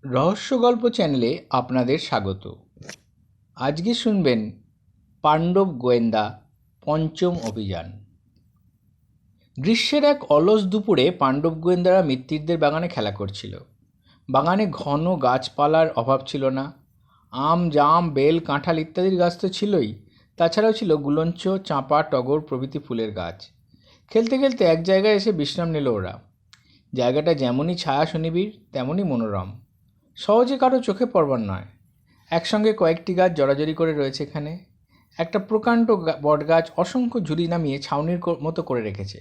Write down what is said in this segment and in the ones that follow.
রহস্য গল্প চ্যানেলে আপনাদের স্বাগত। আজকে শুনবেন পাণ্ডব গোয়েন্দা পঞ্চম অভিযান। গ্রীষ্মের এক অলস দুপুরে পাণ্ডব গোয়েন্দারা মিত্তিরদের বাগানে খেলা করছিল। বাগানে ঘন গাছপালার অভাব ছিল না। আম, জাম, বেল, কাঁঠাল ইত্যাদির গাছ তো ছিলই, তাছাড়াও ছিল গুলঞ্চ, চাঁপা, টগর প্রভৃতি ফুলের গাছ। খেলতে খেলতে এক জায়গায় এসে বিশ্রাম নিল ওরা। জায়গাটা যেমনই ছায়া সুনিবিড় তেমনই মনোরম, সহজে কারো চোখে পড়বার নয়। একসঙ্গে কয়েকটি গাছ জড়াজড়ি করে রয়েছে এখানে। একটা প্রকাণ্ড বটগাছ অসংখ্য ঝুড়ি নামিয়ে ছাউনির মতো করে রেখেছে।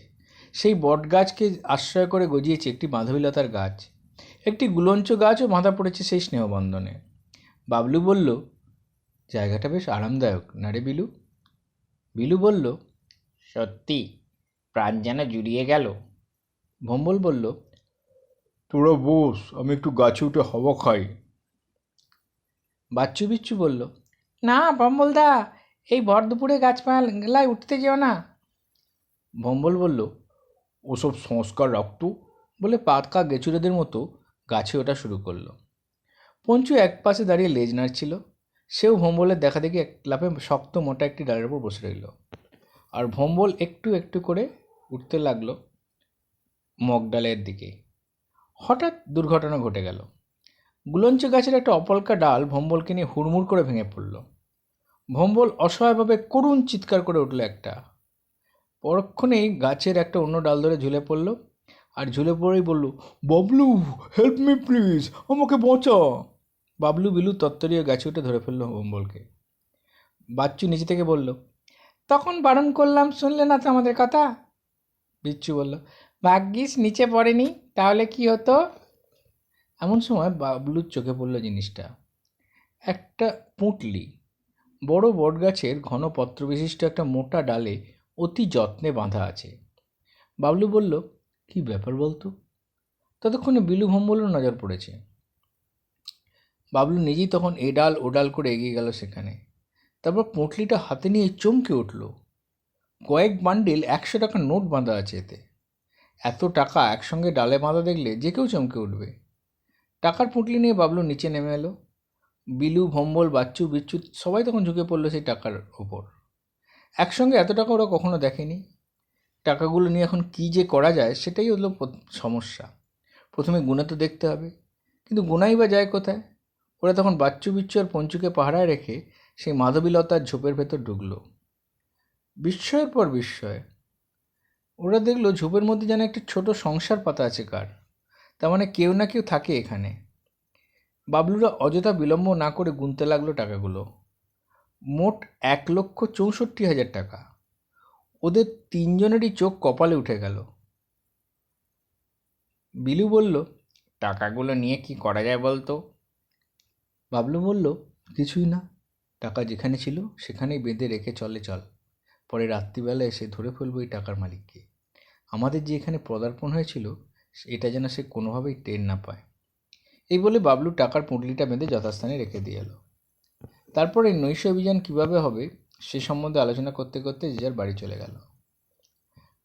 সেই বটগাছকে আশ্রয় করে গজিয়েছে একটি মাধবীলতার গাছ। একটি গুলঞ্চ গাছও বাঁধা পড়েছে সেই স্নেহবন্ধনে। বাবলু বলল, জায়গাটা বেশ আরামদায়ক না রে বিলু? বিলু বলল, সত্যি, প্রাণ যেন জুড়িয়ে গেল। ভম্বল বলল, তোরা বস, আমি একটু গাছে উঠে হাওয়া খাই। বাচ্চু বিচ্ছু বলল, না ভম্বলদা, এই ভর দুপুরে গাছপালায় উঠতে যেও না। ভম্বল বলল, ওসব সংস্কার রাখতো, বলে পাতকা গেছুরেদের মতো গাছে ওঠা শুরু করলো। পঞ্চু এক পাশে দাঁড়িয়ে লেজ নাড়ছিল। সেও ভম্বলের দেখা দেখি এক লাফে শক্ত মোটা একটি ডালের উপর বসে রইল। আর ভম্বল একটু একটু করে উঠতে লাগলো মগডালের দিকে। হঠাৎ দুর্ঘটনা ঘটে গেল। গুলঞ্চ গাছের একটা অপলকা ডাল ভম্বলকে নিয়ে হুড়মুড় করে ভেঙে পড়ল। ভম্বল অসহায়ভাবে করুণ চিৎকার করে উঠল একটা। পরক্ষণেই গাছের একটা অন্য ডাল ধরে ঝুলে পড়ল, আর ঝুলে পড়েই বলল, বাবলু, হেল্প মি প্লিজ, আমাকে বাঁচা। বাবলু বিলু তত্তরিয়ে গাছে উঠে ধরে ফেলল ভম্বলকে। বাচ্চু নিচে থেকে বলল, তখন বারণ করলাম, শুনলে না তো আমাদের কথা। বিচ্ছু বলল, ভাগ্যিস নিচে পড়েনি, তাহলে কি হতো? এমন সময় বাবলুর চোখে পড়ল জিনিসটা। একটা পুঁটলি বড় বটগাছের ঘন পত্রবিশিষ্ট একটা মোটা ডালে অতি যত্নে বাঁধা আছে। বাবলু বলল, কি ব্যাপার বলতো? ততক্ষণে বিলু ভম্বলের নজর পড়েছে। বাবলু নিজেই তখন এ ডাল ও ডাল করে এগিয়ে গেল সেখানে। তারপর পুঁটলিটা হাতে নিয়ে চমকে উঠল। কয়েক বান্ডিল 100 টাকার নোট বাঁধা আছে এতে। এত টাকা একসঙ্গে ডালে বাঁধা দেখলে যে কেউ চমকে উঠবে। টাকার পুঁটলি নিয়ে বাবলু নিচে নেমে এলো। বিলু, ভম্বল, বাচ্চু, বিচ্ছু সবাই তখন ঝুঁকে পড়লো সেই টাকার ওপর। একসঙ্গে এত টাকা ওরা কখনো দেখেনি। টাকাগুলো নিয়ে এখন কী যে করা যায় সেটাই হলো সমস্যা। প্রথমে গুনে তো দেখতে হবে, কিন্তু গুনাই বা যায় কোথায়? ওরা তখন বাচ্চু, বিচ্ছু আর পঞ্চুকে পাহারায় রেখে সেই মাধবীলতার ঝোপের ভেতর ঢুকলো। বিস্ময়ের পর বিস্ময়। ওরা দেখলো ঝোপের মধ্যে যেন একটি ছোট সংসার পাতা আছে কার। তার মানে কেউ না কেউ থাকে এখানে। বাবলুরা অযথা বিলম্ব না করে গুনতে লাগলো টাকাগুলো। মোট 1,64,000 টাকা। ওদের তিনজনেরই চোখ কপালে উঠে গেল। বিলু বলল, টাকাগুলো নিয়ে কি করা যায় বলতো? বাবলু বলল, কিছুই না, টাকা যেখানে ছিল সেখানেই বেঁধে রেখে চল। পরে রাত্রিবেলা এসে ধরে ফেলবো এই টাকার মালিককে। আমাদের যে এখানে পদার্পণ হয়েছিল এটা যেন সে কোনোভাবেই টের না পায়। এই বলে বাবলু টাকার পুঁটলিটা বেঁধে যথাস্থানে রেখে দিয়ে এলো। তারপরে নৈশ অভিযান কীভাবে হবে সে সম্বন্ধে আলোচনা করতে করতে যে যার বাড়ি চলে গেল।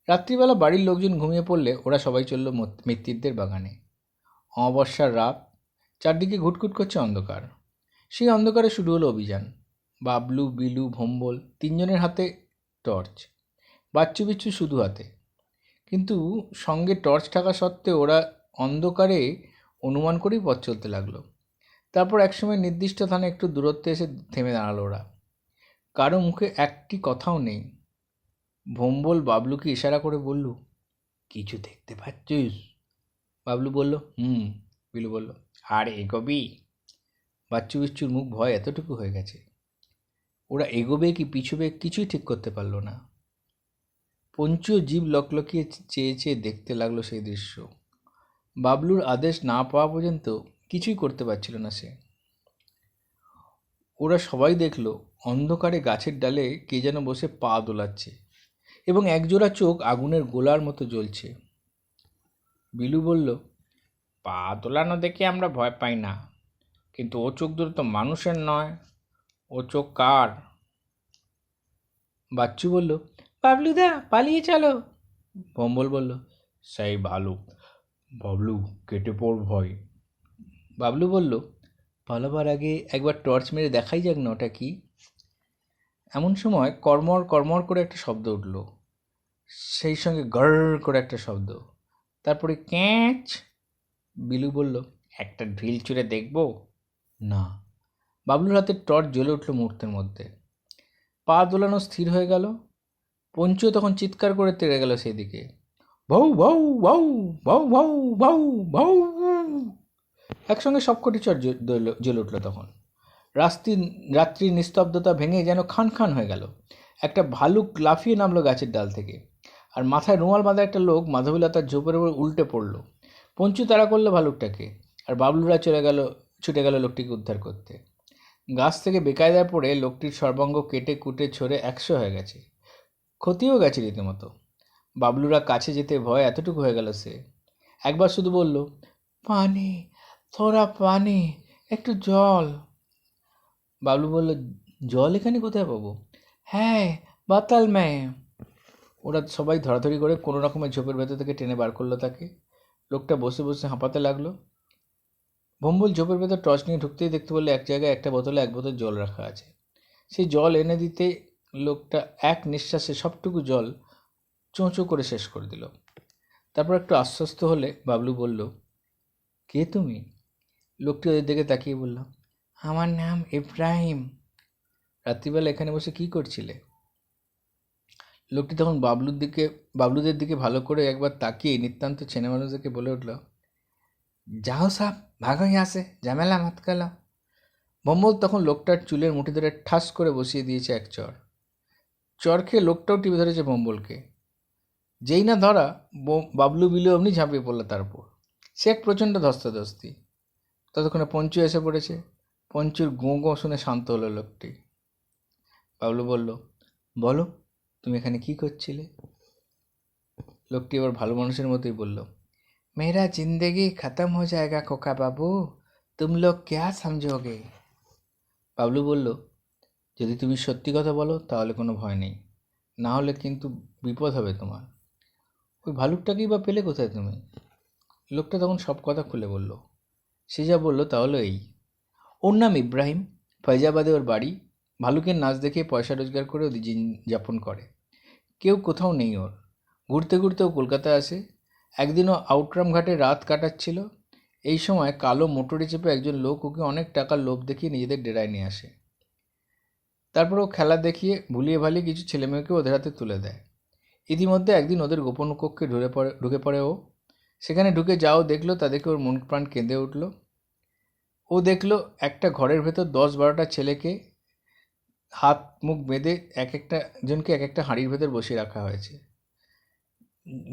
রাত্রিবেলা বাড়ির লোকজন ঘুমিয়ে পড়লে ওরা সবাই চলল মিত্তিরদের বাগানে। অমাবস্যার রাত, চারদিকে ঘুটঘুট করছে অন্ধকার। সেই অন্ধকারে শুরু হলো অভিযান। বাবলু, বিলু, ভম্বল তিনজনের হাতে টর্চ, বাচ্চু বিচ্ছু শুধু হাতে। কিন্তু সঙ্গে টর্চ থাকা সত্ত্বেও ওরা অন্ধকারে অনুমান করেই পথ চলতে লাগলো। তারপর একসময় নির্দিষ্ট স্থানে একটু দূরত্বে এসে থেমে দাঁড়ালো ওরা। কারো মুখে একটি কথাও নেই। ভম্বল বাবলুকে ইশারা করে বলল, কিছু দেখতে পাচ্ছিস? বাবলু বলল, হুম। বিলু বলল, আর এগোবি? বাচ্চু বিচ্ছুর মুখ ভয় এতটুকু হয়ে গেছে, ওরা এগোবে কি পিছুবে কিছুই ঠিক করতে পারলো না। পঞ্চুও জীব লকলকিয়ে চেয়ে চেয়ে দেখতে লাগলো সেই দৃশ্য। বাবলুর আদেশ না পাওয়া পর্যন্ত কিছুই করতে পারছিল না সে। ওরা সবাই দেখলো অন্ধকারে গাছের ডালে কে যেন বসে পা দোলাচ্ছে এবং একজোড়া চোখ আগুনের গোলার মতো জ্বলছে। বিলু বলল, পা দোলানো দেখে আমরা ভয় পাই না, কিন্তু ও চোখ দুটো তো মানুষের নয়, ও চোখ কার? বাচ্চু বলল, বাবলুদা পালিয়ে চলো। ভম্বল বলল, সেই ভালো, বাবলু কেটে পড় ভয়। বাবলু বলল, পালাবার আগে একবার টর্চ মেরে দেখাই যাক না ওটা কি। এমন সময় কর্মর কর্মর করে একটা শব্দ উঠল, সেই সঙ্গে গড় করে একটা শব্দ, তারপরে ক্যাঁচ। বিলু বলল, একটা ঢিল ছুঁড়ে দেখবো? না। বাবলুর হাতে টর্চ জ্বলে উঠল মুহূর্তের মধ্যে, পা দোলানো স্থির হয়ে গেল। পঞ্চুও তখন চিৎকার করে তেড়ে গেল সেই দিকে। ভৌ ভৌ ভৌ ভৌ ভৌ ভৌ ভৌ। একসঙ্গে সবকটি চর জ্বলে উঠল তখন। রাত্রির নিস্তব্ধতা ভেঙে যেন খান খান হয়ে গেল। একটা ভালুক লাফিয়ে নামলো গাছের ডাল থেকে, আর মাথায় রুমাল বাঁধা একটা লোক মাধবীলতার ঝোপের উপর উল্টে পড়ল। পঞ্চু তাড়া করলো ভালুকটাকে, আর বাবলুরা ছুটে গেল লোকটিকে উদ্ধার করতে। গাছ থেকে বেকায়দায় পড়ে লোকটির সর্বাঙ্গ কেটে কুটে ছড়ে 100 হয়ে গেছে, ক্ষতিও গেছে রীতিমতো। বাবলুরা কাছে যেতে ভয় এতটুকু হয়ে গেল সে একবার শুধু বলল, পানি, থোড়া পানি, একটু জল। বাবলু বলল, জল এখানে কোথায় পাবো? হ্যাঁ, বাতাল ম্যায়। ওরা সবাই ধরাধরি করে কোনো রকমের ঝোপের ভেতর থেকে টেনে বার করলো তাকে। লোকটা বসে বসে হাঁপাতে লাগলো। ভম্বল ঝোপের ভেতর টর্চ নিয়ে ঢুকতেই দেখতে বললে এক জায়গায় একটা বোতলে 1 বোতল জল রাখা আছে। সেই জল এনে দিতে লোকটা এক নিঃশ্বাসে সবটুকু জল চোঁচো করে শেষ করে দিল। তারপর একটু আশ্বস্ত হলে বাবলু বলল, কে তুমি? লোকটি ওদের দিকে তাকিয়ে বলল, আমার নাম ইব্রাহিম। রাত্রিবেলা এখানে বসে কি করছিলে? লোকটি তখন বাবলুদের দিকে ভালো করে একবার তাকিয়ে নিতান্ত ছেলে মানুষদেরকে বলে উঠল, যাও সাপ, ভাগো यहाँ से, ঝামেলা মত করো। ভম্বল তখন লোকটার চুলের মুঠি ধরে ঠাস করে বসিয়ে দিয়েছে এক চর। চর খেয়ে লোকটাও টিপে ধরেছে ভম্বলকে। যেই না ধরা, বাবলু বিলু অমনি ঝাঁপিয়ে পড়লো তার উপর। সে এক প্রচণ্ড ধস্তাধস্তি। ততক্ষণে পঞ্চু এসে পড়েছে। পঞ্চুর গোঁ গোঁ শুনে শান্ত হলো লোকটি। বাবলু বলল, বলো, তুমি এখানে কি করছিলে? লোকটি এবার ভালো মানুষের মতোই বলল, মেরা জিন্দেগি খতম হয়ে যায়গা খোকা বাবু, তুম লোগ ক্যা সমঝোগে? বাবলু বলল, যদি তুমি সত্যি কথা বলো তাহলে কোনো ভয় নেই, না হলে কিন্তু বিপদ হবে তোমার। ওই ভালুকটাকেই বা পেলে কোথায় তুমি? লোকটা তখন সব কথা খুলে বলল। সে যা বলল তাহলে এই, ওর নাম ইব্রাহিম, ফৈজাবাদে ওর বাড়ি। ভালুকের নাচ দেখে পয়সা রোজগার করে ও দিন যাপন করে। কেউ কোথাও নেই ওর। ঘুরতে ঘুরতে ও কলকাতায় আসে। একদিনও আউটরাম ঘাটে রাত কাটাচ্ছিল। এই সময় কালো মোটরে চেপে একজন লোক ওকে অনেক টাকার লোভ দেখিয়ে নিজেদের ডেরায় নিয়ে আসে। তারপর ও খেলা দেখিয়ে ভুলিয়ে ভালিয়ে কিছু ছেলেমেয়েকে ওদের হাতে তুলে দেয়। ইতিমধ্যে একদিন ওদের গোপন কক্ষে ঢুকে পড়ে ও। সেখানে ঢুকে যাও দেখলো, তাদেরকে ওর মন প্রাণ কেঁদে উঠল। ও দেখলো একটা ঘরের ভেতর 10-12টা ছেলেকে হাত মুখ বেঁধে এক একটা হাঁড়ির ভেতর বসিয়ে রাখা হয়েছে,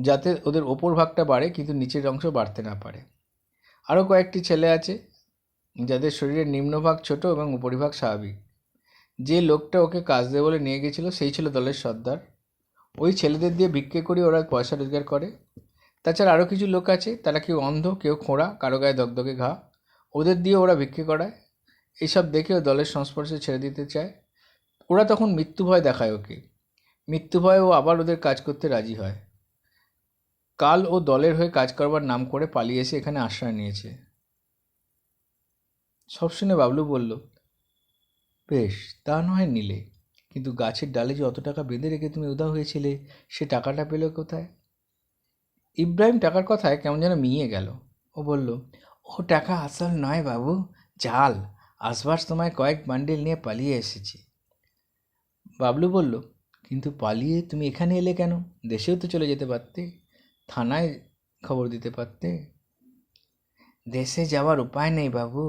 যাতে ওদের ওপর ভাগটা বাড়ে কিন্তু নিচের অংশ বাড়তে না পারে। আরও কয়েকটি ছেলে আছে যাদের শরীরের নিম্নভাগ ছোট এবং উপরিভাগ স্বাভাবিক। যে লোকটা ওকে কাজ দেবে বলে নিয়ে গেছিলো সেই ছিল দলের সর্দার। ওই ছেলেদের দিয়ে ভিক্ষে করে ওরা পয়সা রোজগার করে। তাছাড়া আরও কিছু লোক আছে, তারা কেউ অন্ধ, কেউ খোঁড়া, কারো গায়ে দগদগে ঘা। ওদের দিয়ে ওরা ভিক্ষে করায়। এইসব দেখে ও দলের সংস্পর্শে ছেড়ে দিতে চায়। ওরা তখন মৃত্যু ভয় দেখায় ওকে। মৃত্যু ভয়ে ও আবার ওদের কাজ করতে রাজি হয়। কাল ও দলের হয়ে কাজ করবার নাম করে পালিয়ে এসে এখানে আশ্রয় নিয়েছে। সব শুনে বাবলু বলল, বেশ, তা নয় নিলে, কিন্তু গাছের ডালে যে অত টাকা বেঁধে রেখে তুমি উধাও হয়েছিলে, সে টাকাটা পেলে কোথায়? ইব্রাহিম টাকার কথায় কেমন যেন মিইয়ে গেল। ও বলল, ও টাকা আসল নয় বাবু, জাল। আসবার সময় কয়েক বান্ডিল নিয়ে পালিয়ে এসেছি। বাবলু বলল, কিন্তু পালিয়ে তুমি এখানে এলে কেন? দেশেও তো চলে যেতে পারতে, থানায় খবর দিতে পারতে। দেশে যাওয়ার উপায় নেই বাবু,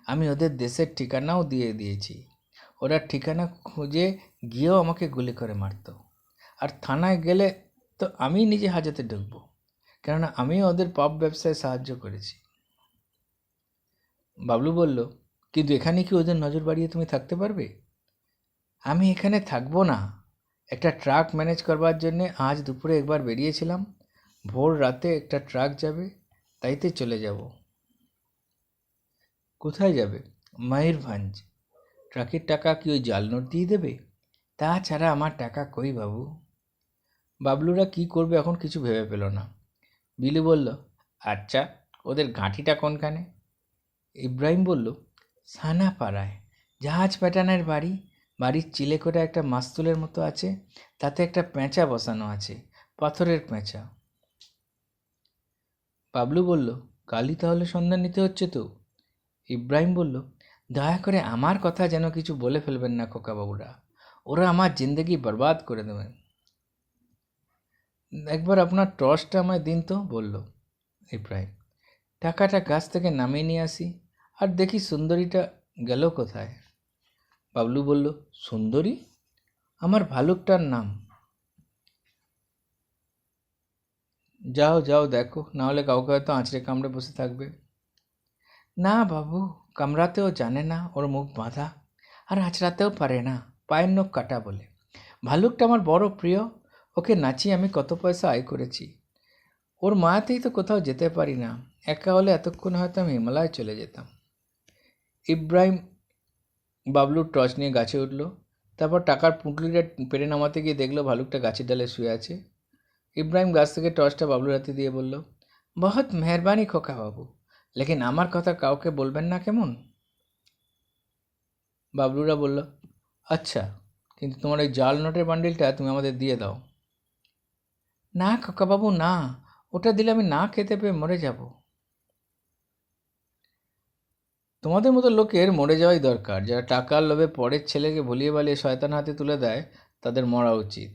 আমি ওদের দেশের ঠিকানাও দিয়ে দিয়েছি। ওরা ঠিকানা খুঁজে গিয়েও আমাকে গুলি করে মারত। আর থানায় গেলে তো আমি নিজে হাজতে ঢুকবো, কেননা আমিও ওদের পাপ ব্যবসায় সাহায্য করেছি। বাবলু বলল, কিন্তু এখানে কি ওদের নজর বাড়িয়ে তুমি থাকতে পারবে? আমি এখানে থাকবো না। একটা ট্রাক ম্যানেজ করবার জন্যে আজ দুপুরে একবার বেরিয়েছিলাম। ভোর রাতে একটা ট্রাক যাবে, তাইতে চলে যাব। কোথায় যাবে? ময়ূরভঞ্জ। ট্রাকের টাকা কি ওই জাল নোট দিয়ে দেবে? তাছাড়া আমার টাকা কই বাবু। বাবলুরা কি করবে এখন কিছু ভেবে পেল না। বিলু বলল, আচ্ছা, ওদের ঘাঁটিটা কোনখানে? ইব্রাহিম বলল, সানাপাড়ায় জাহাজ প্যাটার্নের বাড়ি। বাড়ির চিলে করে একটা মাস্তুলের মতো আছে, তাতে একটা পেঁচা বসানো আছে, পাথরের পেঁচা। বাবলু বলল, কালই তাহলে সন্ধান নিতে হচ্ছে তো? ইব্রাহিম বলল, দয়া করে আমার কথা যেন কিছু বলে ফেলবেন না খোকাবাবুরা, ওরা আমার জিন্দগি বরবাদ করে দেবেন। একবার আপনার টর্চটা আমায় দিন তো, বলল ইব্রাহিম। টাকাটা গাছ থেকে নামিয়ে নিয়ে আসি, আর দেখি সুন্দরীটা গেল কোথায়। বাবলু বলল, সুন্দরী? আমার ভালুকটার নাম। যাও যাও দেখো, নাহলে কাউকে হয়তো আঁচড়ে কামড়ে বসে থাকবে। না বাবু, কামড়াতেও জানে না, ওর মুখ বাঁধা, আর আঁচড়াতেও পারে না, পায়ের নখ কাটা বলে। ভালুকটা আমার বড় প্রিয়, ওকে নাচিয়ে আমি কত পয়সা আয় করেছি। ওর মায়াতেই তো কোথাও যেতে পারি না, একা হলে এতক্ষণ হয়তো আমি হিমালয় চলে যেতাম। ইব্রাহিম বাবলুর টর্চ নিয়ে গাছে উঠল, তারপর টাকার পুঁটলিটা পেরে নামাতে গিয়ে দেখলো ভালুকটা গাছের ডালে শুয়ে আছে। ইব্রাহিম গাছ থেকে টর্চটা বাবলুর হাতে দিয়ে বলল, বহুত মেহরবানি খোকা বাবু, লেকিন আমার কথা কাউকে বলবেন না কেমন? বাবলুরা বলল, আচ্ছা, কিন্তু তোমার ওই জাল নোটের বান্ডিলটা তুমি আমাদের দিয়ে দাও। না খোকাবাবু না, ওটা দিলে আমি না খেতে পেয়ে মরে যাব। তোমাদের মতো লোকের মরে যাওয়াই দরকার। যারা টাকার লোভে পরের ছেলেকে ভুলিয়ে বালিয়ে শয়তান হাতে তুলে দেয়, তাদের মরা উচিত।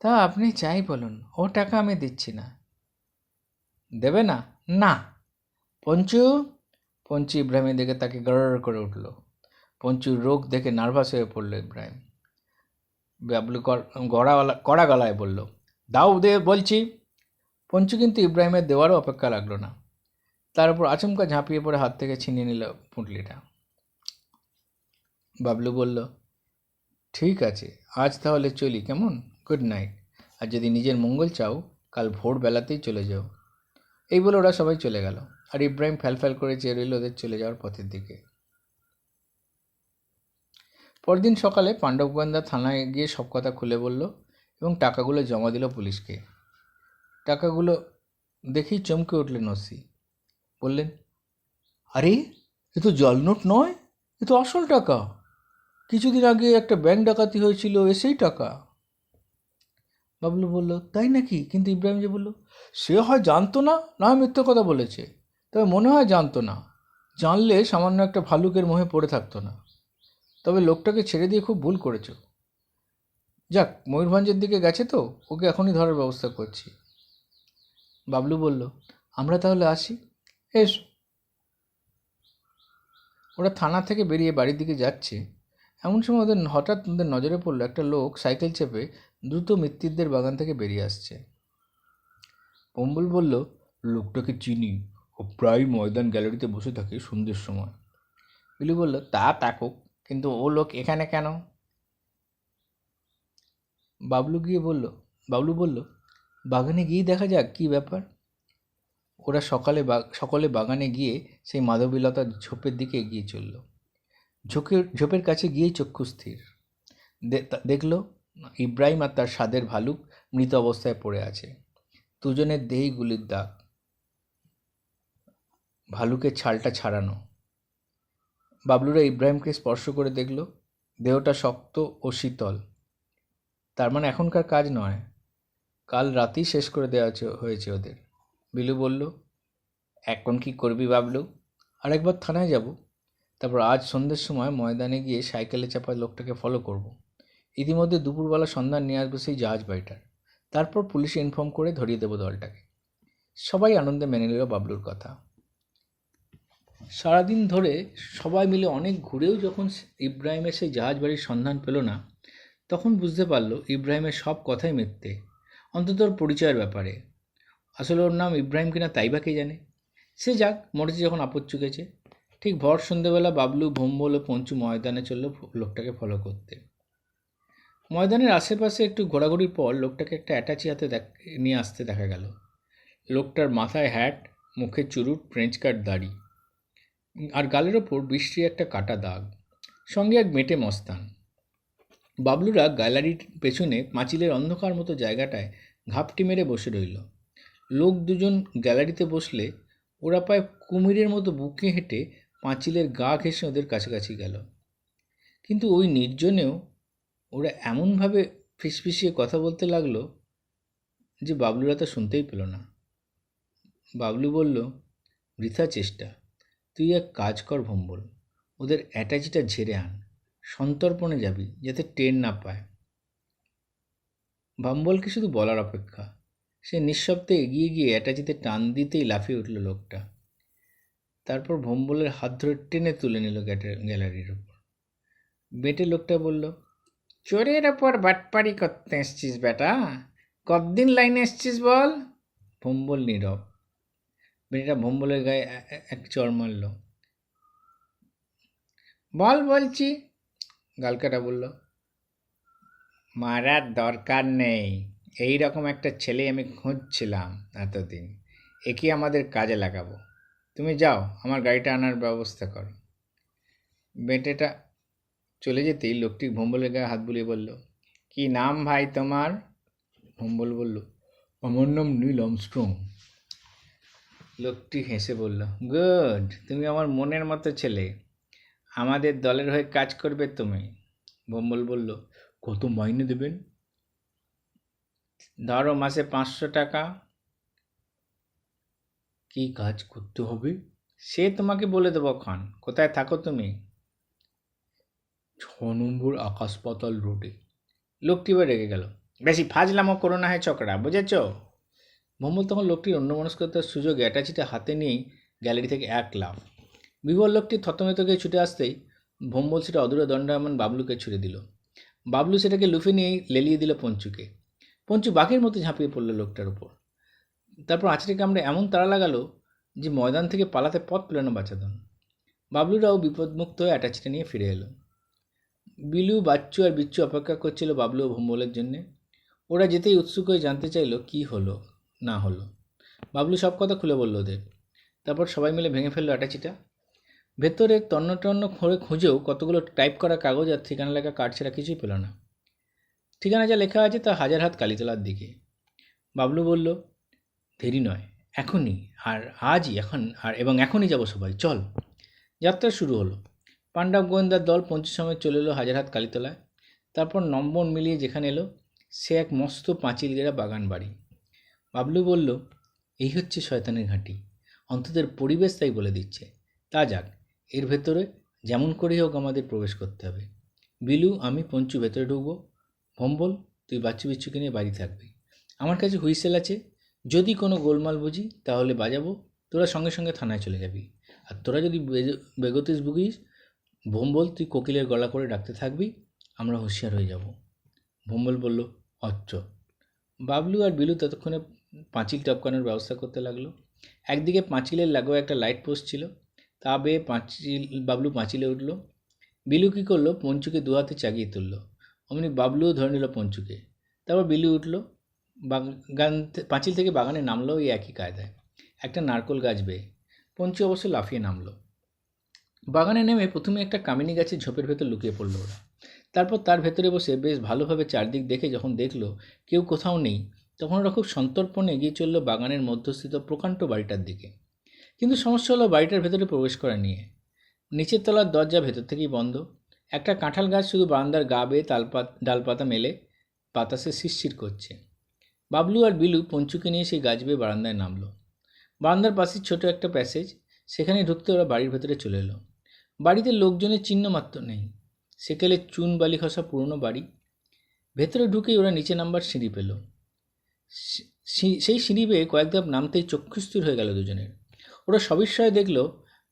তা আপনি চাই বলুন, ও টাকা আমি দিচ্ছি না। দেবে না? না। পঞ্চু! পঞ্চু ইব্রাহিমের দিকে তাকে গড় করে উঠল। পঞ্চুর রোগ দেখে নার্ভাস হয়ে পড়ল ইব্রাহিম। বাবলু কড়া গলায় বলল, দাও দে বলছি। পঞ্চু কিন্তু ইব্রাহিমের দেওয়ারও অপেক্ষা লাগলো না, তার উপর আচমকা ঝাঁপিয়ে পড়ে হাত থেকে ছিনিয়ে নিল পুঁটলিটা। বাবলু বলল, ঠিক আছে, আজ তাহলে চলি কেমন? Good night. আর যদি নিজের মঙ্গল চাও, কাল ভোরবেলাতেই চলে যাও। এই বলে ওরা সবাই চলে গেল, আর ইব্রাহিম ফ্যাল করে চেয়ে রইল ওদের চলে যাওয়ার পথের দিকে। পরদিন সকালে পাণ্ডব গোয়েন্দা থানায় গিয়ে সব কথা খুলে বলল এবং টাকাগুলো জমা দিল পুলিশকে। টাকাগুলো দেখেই চমকে উঠলেন ওসি। বললেন, আরে, এ তো জাল নোট নয়, এ তো আসল টাকা। কিছুদিন আগে একটা ব্যাংক ডাকাতি হয়েছিল, সেই টাকা। বাবলু বলল, তাই নাকি? কিন্তু ইব্রাহিম যে বলল, সে হয় জানতো না, না হয় মিথ্যে কথা বলেছে, তবে মনে হয় জানতো না। জানলে সামান্য একটা ভালুকের মোহে পড়ে থাকতো না। তবে লোকটাকে ছেড়ে দিয়ে খুব ভুল করেছো। যাক, ময়ূরভঞ্জের দিকে গেছে তো, ওকে এখনই ধরার ব্যবস্থা করছি। বাবলু বলল, আমরা তাহলে আসি। এস। ওরা থানা থেকে বেরিয়ে বাড়ির দিকে যাচ্ছে, এমন সময় হঠাৎ ওদের নজরে পড়লো একটা লোক সাইকেল চেপে দ্রুত মৃত্যুদের বাগান থেকে বেরিয়ে আসছে। অম্বুল বলল, লোকটাকে চিনি, ও প্রায় ময়দান গ্যালারিতে বসে থাকে সন্ধ্যের সময়। বিলু বলল, তা থাকুক, কিন্তু ও লোক এখানে কেন? বাবলু বলল, বাগানে গিয়ে দেখা যাক কী ব্যাপার। ওরা সকলে বাগানে গিয়ে সেই মাধবীলতার ঝোপের দিকে এগিয়ে চলল। ঝোপের কাছে গিয়েই চক্ষু স্থির। দেখল ইব্রাহিম আর তার সাদের ভালুক মৃত অবস্থায় পড়ে আছে। দুজনের দেহেই গুলির দাগ, ভালুকের ছালটা ছাড়ানো। বাবলুরা ইব্রাহিমকে স্পর্শ করে দেখল দেহটা শক্ত ও শীতল। তার মানে এখনকার কাজ নয়, কাল রাতেই শেষ করে দেওয়া হয়েছে ওদের। বিলু বলল, এখন কি করবি বাবলু? আরেকবার থানায় যাব, তারপর আজ সন্ধ্যের সময় ময়দানে গিয়ে সাইকেলে চাপা লোকটাকে ফলো করব। ইতিমধ্যে দুপুরবেলা সন্ধান নিয়ে আসবো সেই জাহাজ বাড়িটার, তারপর পুলিশে ইনফর্ম করে ধরিয়ে দেবো দলটাকে। সবাই আনন্দে মেনে নিল বাবলুর কথা। সারাদিন ধরে সবাই মিলে অনেক ঘুরেও যখন ইব্রাহিমের সেই জাহাজ বাড়ির সন্ধান পেল না, তখন বুঝতে পারল ইব্রাহিমের সব কথাই মিথ্যে, অন্তত ওর পরিচয়ের ব্যাপারে। আসলে ওর নাম ইব্রাহিম কিনা তাই বা কে জানে। সে যাক, মরেছে যখন আপদ চুকেছে। ঠিক ভর সন্ধ্যেবেলা বাবলু, ভোম্বল ও পঞ্চু ময়দানে চলল লোকটাকে ফলো করতে। ময়দানের আশেপাশে একটু ঘোরাঘুরির পর লোকটাকে একটা অ্যাটাচি হাতে নিয়ে আসতে দেখা গেল। লোকটার মাথায় হ্যাট, মুখে চুরুট, ফ্রেঞ্চ কাট দাড়ি, আর গালের ওপর বৃষ্টির একটা কাটা দাগ, সঙ্গে এক মেটে মস্তান। বাবলুরা গ্যালারির পেছনে পাঁচিলের অন্ধকার মতো জায়গাটায় ঘাপটি মেরে বসে রইল। লোক দুজন গ্যালারিতে বসলে ওরা প্রায় কুমিরের মতো বুকে হেঁটে পাঁচিলের গা ঘেঁষে ওদের কাছাকাছি গেল। কিন্তু ওই নির্জনেও ওরা এমনভাবে ফিসফিসিয়ে কথা বলতে লাগলো যে বাবলুরা তা শুনতেই পেল না। বাবলু বলল, বৃথা চেষ্টা, তুই এক কাজ কর ভম্বল, ওদের অ্যাটাচিটা ঝেড়ে আন, সন্তর্পণে যাবি যাতে টের না পায়। ভম্বলকে শুধু বলার অপেক্ষা, সে নিঃশব্দে এগিয়ে গিয়ে অ্যাটাচিতে টান দিতেই লাফিয়ে উঠল লোকটা। তারপর ভম্বলের হাত ধরে টেনে তুলে নিল গ্যালারির ওপর। বেটে লোকটা বলল, চোরের ওপর বাটপাড়ি করতে এসছিস বেটা? কতদিন লাইনে এসছিস বল? ভম্বল নীরব। বেটা ভম্বলের গায়ে এক চড় মারল। বল বলছি, গালকাটা বলল। মারার দরকার নেই, এই রকম একটা ছেলে আমি খুঁজছিলাম এতদিন, একে আমাদের কাজে লাগাবো। তুমি যাও, আমার গাড়িটা আনার ব্যবস্থা করো। বেটেটা চলে যেতেই লোকটি ভম্বলের গায়ে হাত বুলিয়ে বলল, কি নাম ভাই তোমার? ভম্বল বলল, আমার নাম নীল আর্মস্ট্রং। লোকটি হেসে বলল, গুড, তুমি আমার মনের মতো ছেলে, আমাদের দলের হয়ে কাজ করবে তুমি। ভম্বল বলল, কত মাইনে দেবেন? ধরো মাসে 500 টাকা। কি কাজ করতে হবে? সে তোমাকে বলে দেবো ক্ষণ। কোথায় থাকো তুমি? 6 নম্বর আকাশ পাতাল রোডে। লোকটি এবার রেগে গেল, বেশি ফাজলামো করো না হয় চকরা, বুঝেছ? ভম্বল তখন লোকটির অন্যমনস্কতার সুযোগে অ্যাটাচিটা হাতে নিয়েই গ্যালারি থেকে এক লাফ। বিবল লোকটি থতমেত গিয়ে ছুটে আসতেই ভম্বল সেটা অদূরে দণ্ডায়মান বাবলুকে ছুড়ে দিল। বাবলু সেটাকে লুফে নিয়েই লেলিয়ে দিল পঞ্চুকে। পঞ্চু বাঘের মতো ঝাঁপিয়ে পড়ল লোকটার উপর। তারপর আছড়ে কামড়ে এমন তাড়া লাগালো যে ময়দান থেকে পালাতে পথ পেল না বাঁচাধন। বাবলুরাও বিপদমুক্ত হয়ে অ্যাটাচিটা নিয়ে ফিরে এলো। বিলু, বাচ্চু আর বিচ্চু অপেক্ষা করছিল বাবলু ও ভম্বলের জন্যে। ওরা যেতেই উৎসুক হয়ে জানতে চাইল কি হলো না হলো। বাবলু সব কথা খুলে বলল ওদের। তারপর সবাই মিলে ভেঙে ফেললো অ্যাটাচিটা। ভেতরে তন্ন করে খুঁজেও কতগুলো টাইপ করা কাগজ আর ঠিকানা লেখা কার্ড ছাড়া কিছুই পেল না। ঠিকানা যা লেখা আছে তা হাজার হাত কালীতলার দিকে। বাবলু বলল, দেরি নয়, এখনই, আর আজই, এবং এখনই যাব সবাই, চল। যাত্রা শুরু হলো। পাণ্ডব গোয়েন্দার দল পঞ্চু সময় চলে এলো হাজার হাত কালীতলায়। তারপর নম্বর মিলিয়ে যেখানে এলো সে এক মস্ত পাঁচিল ঘেরা বাগান বাড়ি। বাবলু বলল, এই হচ্ছে শয়তানের ঘাঁটি, অন্তত পরিবেশ তাই বলে দিচ্ছে। তা যাক, এর ভেতরে যেমন করেই হোক আমাদের প্রবেশ করতে হবে। বিলু, আমি, পঞ্চু ভেতরে ঢুকবো। ভম্বল, তুই বাচ্চু বিচ্ছুকে নিয়ে বাড়ি থাকবি। আমার কাছে হুইসেল আছে, যদি কোনো গোলমাল বুঝি তাহলে বাজাবো, তোরা সঙ্গে সঙ্গে থানায় চলে যাবি। আর তোরা যদি বেগতিস ভুগিস, ভম্বল, তুই কোকিলের গলা করে ডাকতে থাকবি, আমরা হুঁশিয়ার হয়ে যাব। ভম্বল বলল, আচ্ছা। বাবলু আর বিলু ততক্ষণে পাঁচিল টপকানোর ব্যবস্থা করতে লাগলো। একদিকে পাঁচিলের লাগোয়া একটা লাইট পোস্ট ছিল, তা বেয়ে বাবলু পাঁচিলে উঠল। বিলু কী করলো, পঞ্চুকে দু হাতে চাগিয়ে তুলল। অমনি বাবলুও ধরে নিল পঞ্চুকে। তারপর বিলু উঠল, পাঁচিল থেকে বাগানে নামলো ওই একই কায়দায়, একটা নারকোল গাছ বেয়ে। পঞ্চু অবশ্য লাফিয়ে নামলো। বাগানে নেমে প্রথমে একটা কামিনী গাছের ঝোপের ভেতর লুকিয়ে পড়ল ওরা। তারপর তার ভেতরে বসে বেশ ভালোভাবে চারদিক দেখে যখন দেখলো কেউ কোথাও নেই, তখন ওরা খুব সন্তর্পণে এগিয়ে চলল বাগানের মধ্যস্থিত প্রকাণ্ড বাড়িটার দিকে। কিন্তু সমস্যা হলো বাড়িটার ভেতরে প্রবেশ করা নিয়ে। নিচের তলার দরজা ভেতর থেকেই বন্ধ। একটা কাঁঠাল গাছ শুধু বারান্দার গা বেয়ে ডালপাতা মেলে বাতাসে শিরশির করছে। বাবলু আর বিলু পঞ্চুকে নিয়ে সেই গাছ বেয়ে বারান্দায় নামলো। বারান্দার পাশেই ছোট একটা প্যাসেজ, সেখানে ঢুকতে ওরা বাড়ির ভেতরে চলে এলো। বাড়িতে লোকজনের চিহ্ন মাত্র নেই, সেকেলে চুন বালি খসা পুরনো বাড়ি। ভেতরে ঢুকেই ওরা নিচে নামবার সিঁড়ি পেল। সেই সিঁড়ি বেয়ে কয়েক ধাপ নামতেই চক্ষুস্থির হয়ে গেল দুজনের। ওরা সবিস্ময়ে দেখল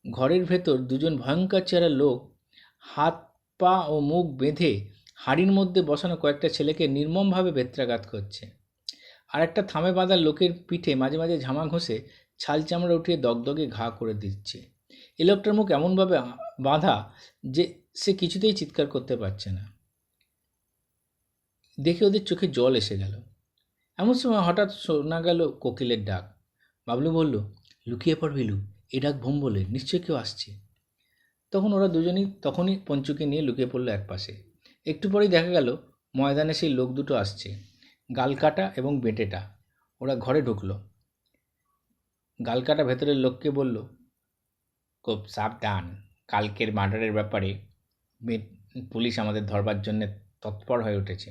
ঘরের ভেতর দুজন ভয়ঙ্কর চেহারার লোক হাত পা ও মুখ বেঁধে হাড়ির মধ্যে বসানো কয়েকটা ছেলেকে নির্মমভাবে বেত্রাঘাত করছে। আর একটা থামে বাঁধা লোকের পিঠে মাঝে মাঝে ঝামা ঘষে ছাল চামড়া উঠিয়ে দগদগে ঘা করে দিচ্ছে। এ লোকটার মুখ এমনভাবে বাঁধা যে সে কিছুতেই চিৎকার করতে পারছে না। দেখে ওদের চোখে জল এসে গেল। এমন সময় হঠাৎ শোনা গেল কোকিলের ডাক। বাবলু বলল, লুকিয়ে পড় বিলু, এ ডাক ভম্বলের, নিশ্চয় কেউ আসছে। ওরা দুজনেই তখনই পঞ্চুকে নিয়ে লুকিয়ে পড়লো এক পাশে। একটু পরেই দেখা গেল ময়দানে সেই লোক দুটো আসছে, গালকাটা এবং বেটেটা। ওরা ঘরে ঢুকলো। গালকাটা ভেতরের লোককে বলল, খুব সাবধান, কালকের মার্ডারের ব্যাপারে পুলিশ আমাদের ধরবার জন্য তৎপর হয়ে উঠেছে।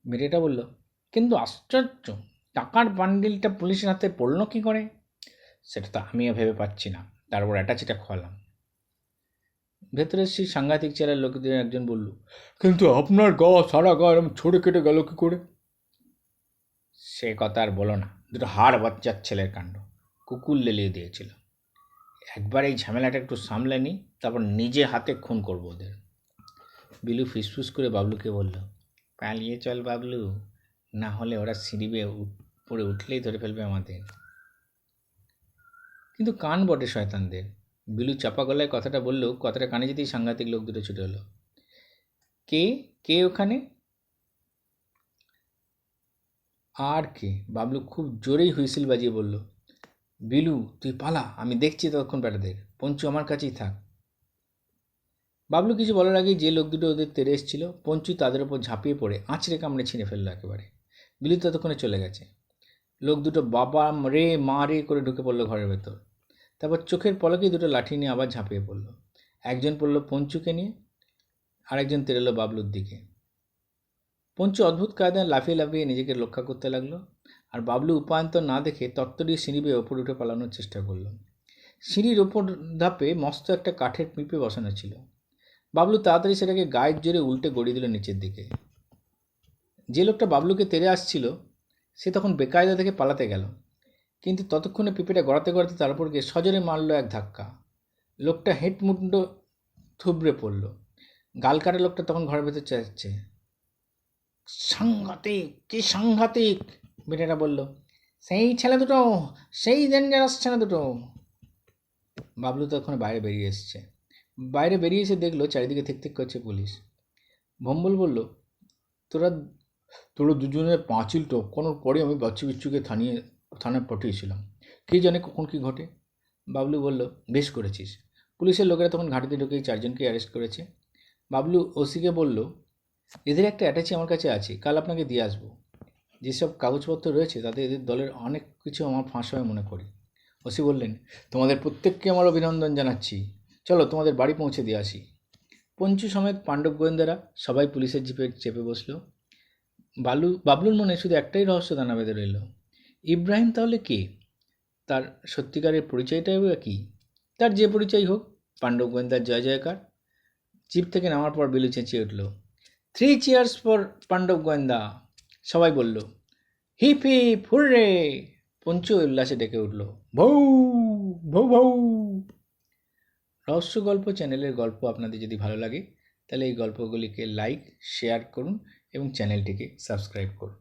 মেয়েটা বলল, কিন্তু আশ্চর্য, টাকার বান্ডিলটা পুলিশের হাতে পড়লো কী করে? সেটা তো আমিও ভেবে পাচ্ছি না, তারপর অ্যাটাচিটা খোয়ালাম। ভেতরের সেই সাংঘাতিক চেহারার লোকদের একজন বলল, কিন্তু আপনার সারা গা এরকম ছড়ে কেটে গেল কী করে? সে কথা আর বলো না, দুটো হাড় বাচ্চার ছেলের কাণ্ড, কুকুর লেলিয়ে দিয়েছিল। একবার এই ঝামেলাটা একটু সামলে নিই, তারপর নিজে হাতে খুন করবো ওদের। বিলু ফিসফিস করে বাবলুকে বলল, পালিয়ে চল বাবলু, না হলে ওরা সিঁড়ি বেয়ে পড়ে উঠলেই ধরে ফেলবে আমাদের। কিন্তু কান বটে শয়তানদের। বিলু চাপা গলায় কথাটা বললেও কথাটা কানে যেতেই সাংঘাতিক লোক দুটো ছুটে হলো। কে কে ওখানে? আর কে? বাবলু খুব জোরেই হুইসেল বাজিয়ে বলল, বিলু তুই পালা, আমি দেখছি ততক্ষণ বেটাদের। পঞ্চু আমার কাছেই থাক। বাবলু কিছু বলার আগেই যে লোক দুটো ওদের তেড়ে এসেছিল, পঞ্চু তাদের ওপর ঝাঁপিয়ে পড়ে আঁচড়ে কামড়ে ছিঁড়ে ফেললো একেবারে। বিলু ততক্ষণে চলে গেছে। লোক দুটো বাবা রে মা রে করে ঢুকে পড়লো ঘরের ভেতর। তারপর চোখের পলকেই দুটো লাঠি নিয়ে আবার ঝাঁপিয়ে পড়ল। একজন পড়ল পঞ্চুকে নিয়ে, আরেকজন তেড়েলো বাবলুর দিকে। পঞ্চু অদ্ভুত কায়দায় লাফিয়ে লাফিয়ে নিজেকে রক্ষা করতে লাগলো, আর বাবলু উপায়ন্তর না দেখে তত্ত্বটিয়ে সিঁড়ি বেয়ে ওপর উঠে পালানোর চেষ্টা করল। সিঁড়ির ওপর ধাপে মস্ত একটা কাঠের পিঁপে বসানো ছিল। বাবলু তাড়াতাড়ি সেটাকে গায়ের জোরে উল্টে গড়িয়ে দিল নিচের দিকে। যে লোকটা বাবলুকে তেড়ে আসছিল সে তখন বেকায়দা থেকে পালাতে গেল, কিন্তু ততক্ষণে পিঁপেটা গড়াতে গড়াতে তার উপর গিয়ে সজোরে মারল এক ধাক্কা। লোকটা হেঁটমুন্ড থুবড়ে পড়ল। গাল কাটা লোকটা তখন ঘরের ভেতর চাচ্ছে। সাংঘাতিক, কি সাংঘাতিক, বেটাটা বলল। সেই ছেলে দুটো, সেই ডেঞ্জারাস ছেলে দুটো। বাবলু তখন বাইরে বেরিয়ে এসছে। বাইরে বেরিয়ে এসে দেখলো চারিদিকে ঠিক ঠিক করছে পুলিশ। ভম্বল বলল, তোরা দুজনের পাঁচিল টপকানোর পরে আমি বাচ্চু বিচ্চুকে থানায় পাঠিয়েছিলাম, কে জানে কখন কি ঘটে। বাবলু বলল, বেশ করেছিস। পুলিশের লোকেরা তখন ঘাটিতে ঢুকেই চারজনকে অ্যারেস্ট করেছে। বাবলু ওসিকে বলল, এদের একটা অ্যাটাচি আমার কাছে আছে, কাল আপনাকে দিয়ে আসবো। যেসব কাগজপত্র রয়েছে তাতে এদের দলের অনেক কিছু আমার ফাঁস হয় মনে করি। ওসি বললেন, তোমাদের প্রত্যেককে আমার অভিনন্দন জানাচ্ছি, চলো তোমাদের বাড়ি পৌঁছে দিয়ে আসি। পঞ্চু সমেত পাণ্ডব গোয়েন্দারা সবাই পুলিশের জিপে চেপে বসলো। বাবলুর মনে শুধু একটাই রহস্য দানা বেঁধে রইল, ইব্রাহিম তাহলে কে? তার সত্যিকারের পরিচয়টাই বা কী? তার যে পরিচয় হোক, পাণ্ডব গোয়েন্দার জয় জয়কার। জিপ থেকে নামার পর বিলু চেঁচিয়ে উঠল, 3 চিয়ার্স ফর পাণ্ডব গোয়েন্দা। সবাই বলল, হিপ হিপ হুররে। পঞ্চু উল্লাসে ডেকে উঠল, ভৌ ভৌ ভৌ। রহস্য গল্প চ্যানেলের গল্প আপনাদের যদি ভালো লাগে তাহলে এই গল্পগুলিকে লাইক, শেয়ার করুন এবং চ্যানেলটিকে সাবস্ক্রাইব করুন।